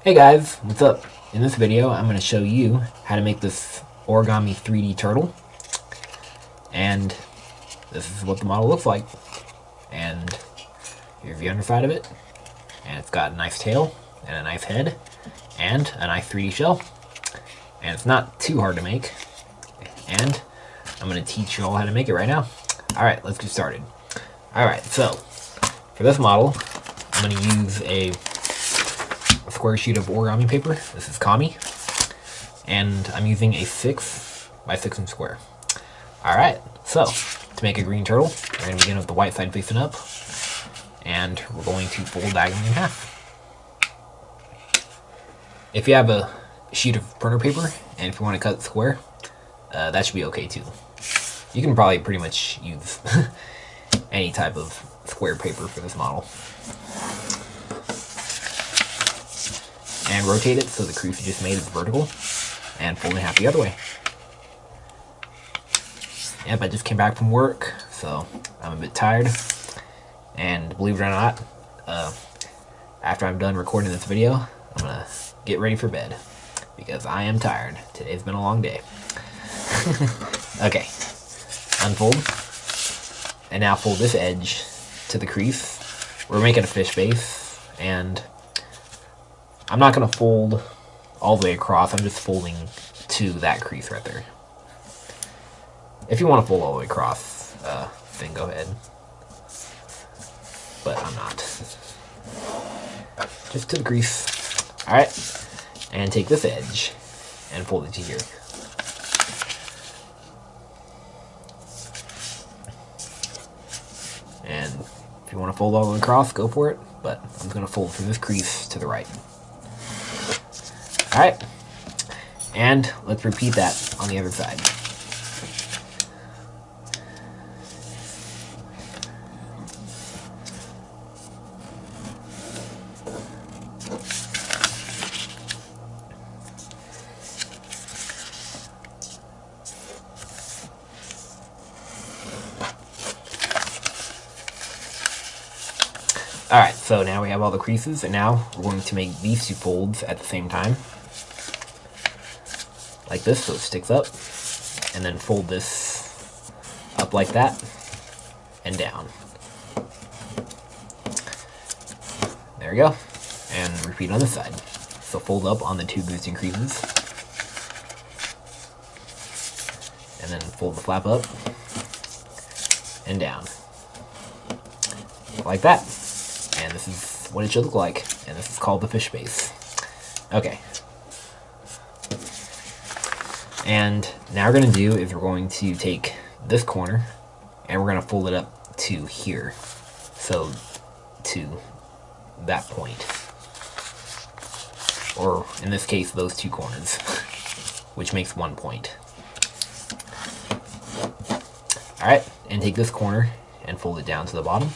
Hey guys, what's up? In this video, I'm going to show you how to make this origami 3D turtle. And this is what the model looks like. And here's the underside of it. And it's got a nice tail, and a nice head, and a nice 3D shell. And it's not too hard to make. And I'm going to teach you all how to make it right now. Alright, let's get started. Alright, so for this model, I'm going to use a square sheet of origami paper. This is Kami, and I'm using a 6 by 6 inch square. Alright, so to make a green turtle, we're going to begin with the white side facing up, and we're going to fold diagonally in half. If you have a sheet of printer paper, and if you want to cut it square, that should be okay too. You can probably pretty much use any type of square paper for this model. And rotate it so the crease you just made is vertical, and fold in half the other way. Yep, I just came back from work, so I'm a bit tired. And believe it or not, after I'm done recording this video, I'm gonna get ready for bed because I am tired. Today's been a long day. Okay, unfold, and now fold this edge to the crease. We're making a fish base, and I'm not going to fold all the way across, I'm just folding to that crease right there. If you want to fold all the way across, then go ahead. But I'm not. Just to the crease. Alright, and take this edge and fold it to here. And if you want to fold all the way across, go for it, but I'm just going to fold from this crease to the right. Alright, and let's repeat that on the other side. Alright, so now we have all the creases, and now we're going to make these two folds at the same time. Like this, so it sticks up, and then fold this up like that, and down. There we go, and repeat on this side. So fold up on the two boosting creases, and then fold the flap up, and down. Like that. And this is what it should look like, and this is called the fish base. Okay. And now we're going to do is we're going to take this corner and we're going to fold it up to here. So to that point. Or in this case, those two corners, which makes one point. Alright, and take this corner and fold it down to the bottom.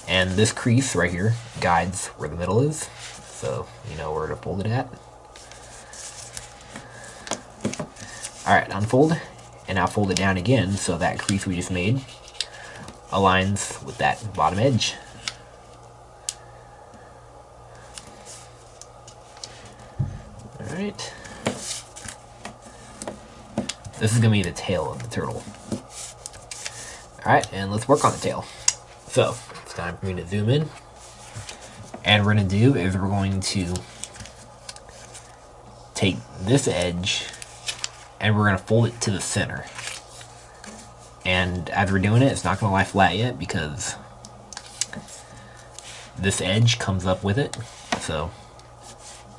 And this crease right here guides where the middle is, so you know where to fold it at. Alright, unfold, and now fold it down again so that crease we just made aligns with that bottom edge. Alright. This is going to be the tail of the turtle. Alright, and let's work on the tail. So, it's time for me to zoom in. And what we're going to do is we're going to take this edge and we're going to fold it to the center. And as we're doing it, it's not going to lie flat yet because this edge comes up with it. So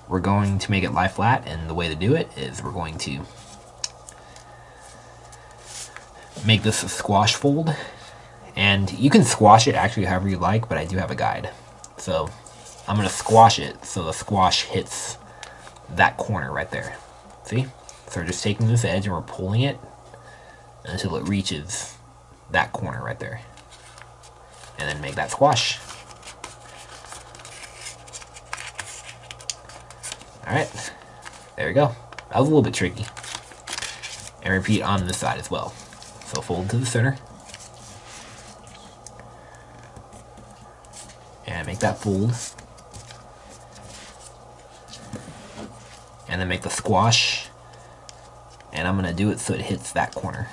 we're going to make it lie flat, and the way to do it is we're going to make this a squash fold. And you can squash it actually however you like, but I do have a guide. So I'm going to squash it so the squash hits that corner right there. See? So we're just taking this edge and we're pulling it until it reaches that corner right there. And then make that squash. Alright, there we go. That was a little bit tricky. And repeat on this side as well. So fold to the center. And make that fold. and then make the squash, and I'm gonna do it so it hits that corner.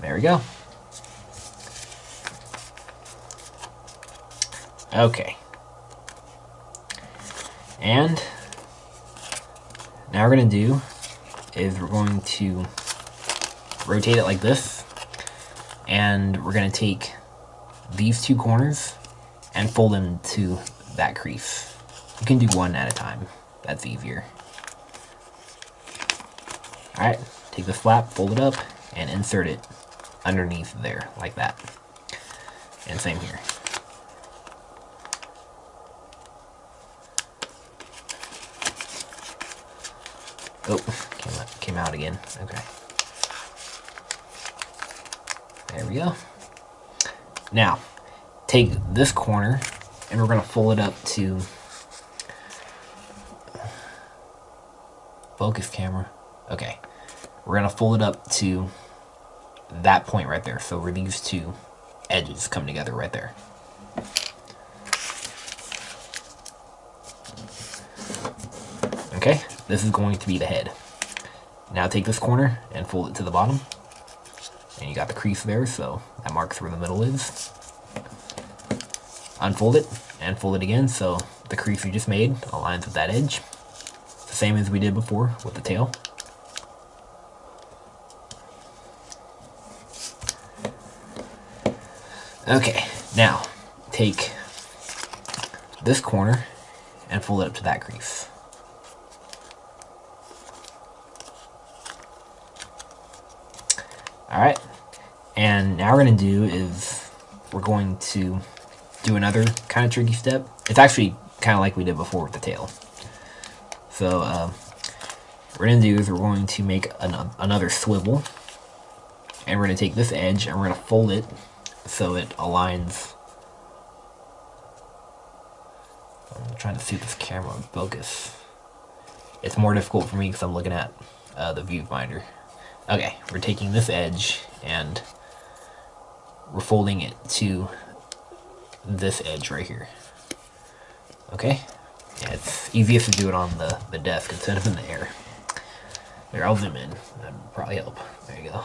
There we go. Okay. And now we're going to do is we're going to rotate it like this, and we're going to take these two corners and fold them to that crease. You can do one at a time. That's easier. Alright, take the flap, fold it up, and insert it underneath there, like that. And same here. Oh, came out again. Okay. There we go. Now, take this corner, and we're going to fold it up to... Focus camera. Okay. We're going to fold it up to that point right there. So where these two edges come together right there. Okay, this is going to be the head. Now take this corner and fold it to the bottom. And you got the crease there, so that marks where the middle is. Unfold it and fold it again, so the crease we just made aligns with that edge. The same as we did before with the tail. Okay, now take this corner and fold it up to that crease. Alright, and now we're going to do is we're going to do another kind of tricky step. It's actually kind of like we did before with the tail. So what we're going to do is we're going to make another swivel, and we're going to take this edge and we're going to fold it so it aligns. I'm trying to see this camera in focus. It's more difficult for me because I'm looking at the viewfinder. Okay, we're taking this edge and we're folding it to this edge right here. Okay? Yeah, it's easiest to do it on the desk instead of in the air. There, I'll zoom in. That would probably help. There you go.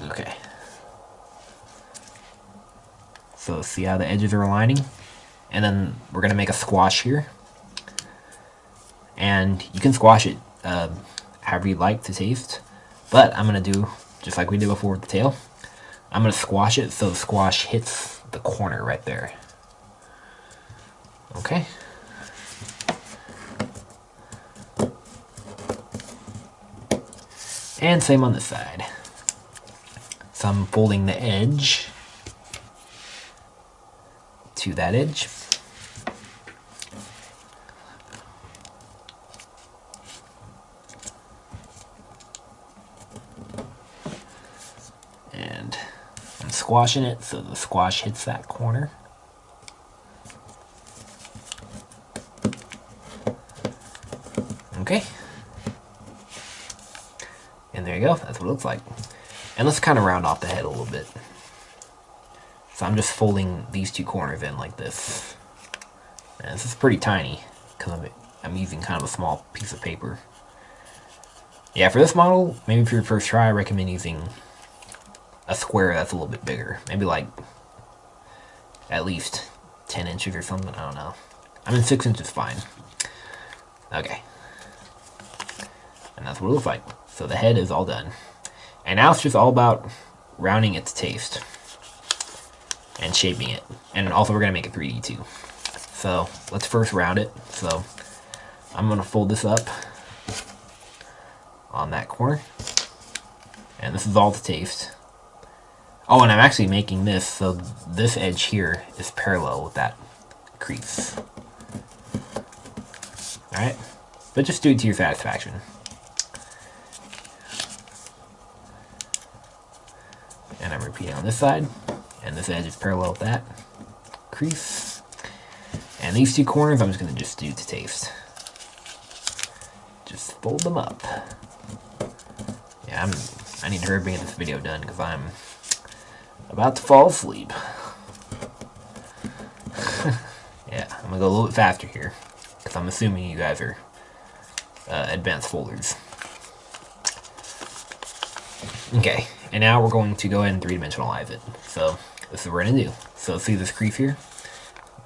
Okay. So see how the edges are aligning? And then we're going to make a squash here. And you can squash it however you'd like to taste. But I'm going to do, just like we did before with the tail, I'm going to squash it so the squash hits the corner right there. Okay. And same on this side. So I'm folding the edge to that edge. And I'm squashing it so the squash hits that corner. Okay. And there you go, that's what it looks like. And let's kind of round off the head a little bit. So I'm just folding these two corners in like this. And this is pretty tiny because I'm using kind of a small piece of paper. Yeah, for this model, maybe for your first try, I recommend using a square that's a little bit bigger. Maybe like at least 10 inches or something, I don't know. I mean 6 inches is fine. Okay. And that's what it looks like. So the head is all done. And now it's just all about rounding it to taste. And shaping it. And also we're going to make it 3D too. So let's first round it. So I'm going to fold this up on that corner. And this is all to taste. Oh, and I'm actually making this so this edge here is parallel with that crease. Alright? But just do it to your satisfaction. And I'm repeating on this side. And this edge is parallel with that crease. And these two corners I'm just going to just do to taste. Just fold them up. Yeah, I need to hurry up and get this video done because I'm about to fall asleep. Yeah, I'm gonna go a little bit faster here because I'm assuming you guys are advanced folders. Okay, and now we're going to go ahead and three-dimensionalize it. So this is what we're gonna do. So see this crease here?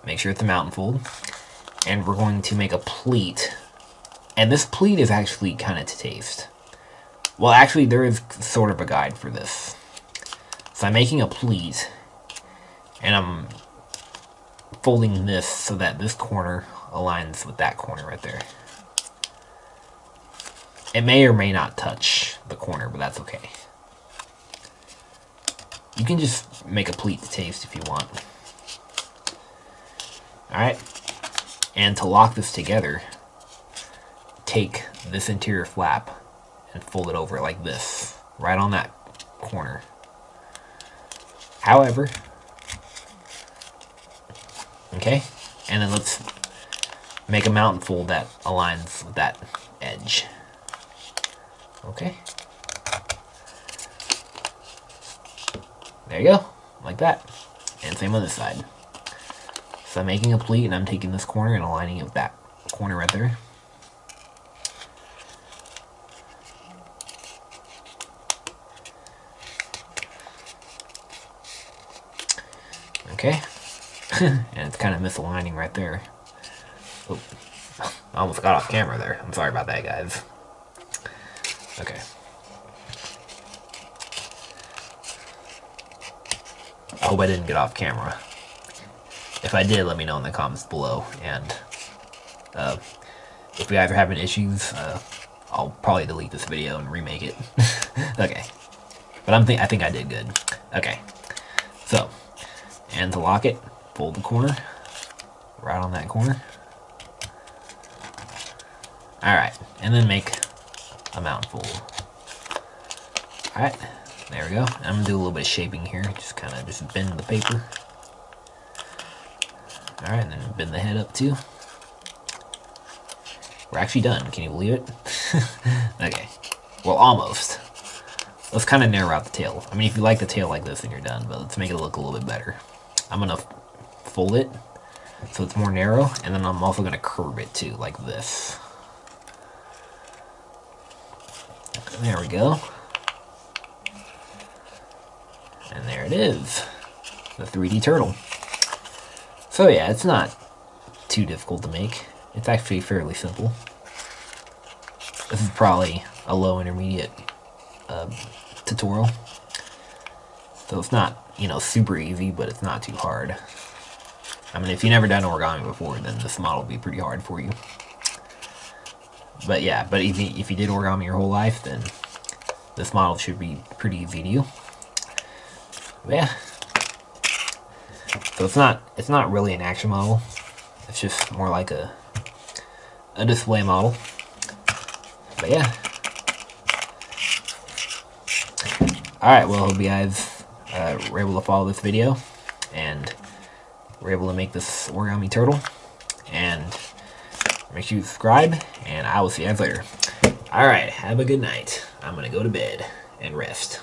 Make sure it's a mountain fold. And we're going to make a pleat. And this pleat is actually kind of to taste. Well, actually, there is sort of a guide for this. So I'm making a pleat, and I'm folding this so that this corner aligns with that corner right there. It may or may not touch the corner, but that's okay. You can just make a pleat to taste if you want. Alright, and to lock this together, take this interior flap and fold it over like this, right on that corner. However, okay, and then let's make a mountain fold that aligns with that edge. Okay, there you go, like that, and same on this side. So I'm making a pleat and I'm taking this corner and aligning it with that corner right there. Okay, and it's kind of misaligning right there. Oh, I almost got off camera there. I'm sorry about that, guys. Okay. I hope I didn't get off camera. If I did, let me know in the comments below. And if you guys are having issues, I'll probably delete this video and remake it. Okay, but I think I did good. Okay, so. And to lock it, fold the corner, right on that corner. Alright, and then make a mountain fold. Alright, there we go. I'm going to do a little bit of shaping here, just kind of just bend the paper. Alright, and then bend the head up too. We're actually done, can you believe it? Okay, well almost. Let's kind of narrow out the tail. I mean, if you like the tail like this, then you're done, but let's make it look a little bit better. I'm going to fold it so it's more narrow, and then I'm also going to curve it too, like this. There we go. And there it is, the 3D turtle. So yeah, it's not too difficult to make. It's actually fairly simple. This is probably a low intermediate tutorial. So it's not, you know, super easy, but it's not too hard. I mean, if you've never done origami before, then this model will be pretty hard for you. But yeah, but if you did origami your whole life, then this model should be pretty easy to you. But yeah. So it's not really an action model. It's just more like a display model. But yeah. Alright, well, I hope you guys were able to follow this video and were able to make this origami turtle. And make sure you subscribe, and I will see you guys later. Alright, have a good night. I'm gonna go to bed and rest.